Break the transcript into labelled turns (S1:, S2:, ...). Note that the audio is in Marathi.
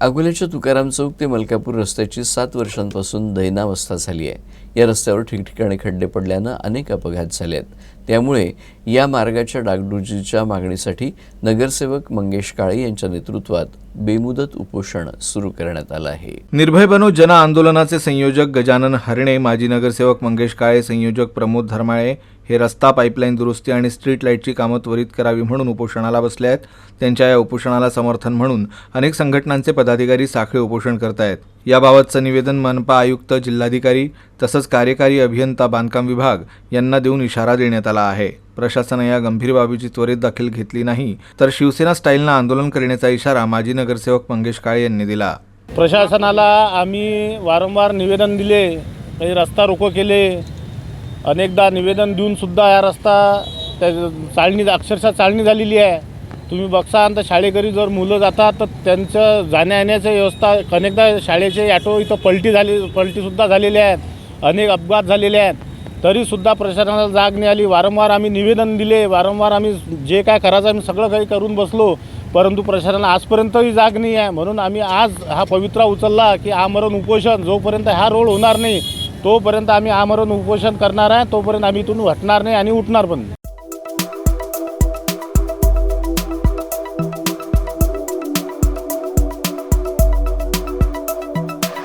S1: अकोल्याच्या तुकाराम चौक ते मलकापूर रस्त्याची 7 वर्षांपासून दैनावस्था झाली आहे। या रस्त्यावर ठिकठिकाणी खड्डे पडल्यानं अनेक अपघात झाले आहेत। त्यामुळे या मार्गाच्या डागडुजीच्या मागणीसाठी नगरसेवक मंगेश काळे यांच्या नेतृत्वात बेमुदत उपोषण सुरू करण्यात आलं आहे।
S2: निर्भय बनो जन आंदोलनाचे संयोजक गजानन हरणे, माजी नगरसेवक मंगेश काळे, संयोजक प्रमोद धर्माळे हे रस्ता पाईपलाईन दुरुस्ती आणि स्ट्रीट लाईटची कामं त्वरित करावी म्हणून उपोषणाला बसले आहेत। त्यांच्या या उपोषणाला समर्थन म्हणून अनेक संघटनांचे पदाधिकारी साखळी उपोषण करत आहेत। याबाबतचं निवेदन मनपा आयुक्त, जिल्हाधिकारी तसंच कार्यकारी अभियंता बांधकाम विभाग यांना देऊन इशारा देण्यात आला आहे। प्रशासनाने या गंभीर बाबीची त्वरित दखल घेतली नाही तर शिवसेना स्टाईलनं आंदोलन करण्याचा इशारा माजी नगरसेवक मंगेश काळे यांनी दिला।
S3: प्रशासनाला आम्ही वारंवार निवेदन दिले, काही रस्ता रोको केले, अनेकदा निवेदन देऊन सुद्धा हा रस्ता चाळणी अक्षरशः चाळणी झालेली आहे। तुम्ही बघता तर शाळेकरी जर मुलं जातात तर त्यांचं जाण्या येण्याची व्यवस्था, अनेकदा शाळेचे ऑटो इथं पलटीसुद्धा झालेले आहेत, अनेक अपघात झालेले आहेत, तरीसुद्धा प्रशासनाला जाग नाही आली। वारंवार आम्ही निवेदन दिले, वारंवार आम्ही जे काय करायचं आम्ही सगळं काही करून बसलो, परंतु प्रशासनाला आजपर्यंतही जाग नाही आहे। म्हणून आम्ही आज हा पवित्रा उचलला की आमरण उपोषण जोपर्यंत हा रोड होणार नाही तोपर्यंत आम्ही आमरण उपोषण करणार आहे, तोपर्यंत आम्ही इथून हटणार नाही आणि उठणार पण नाही।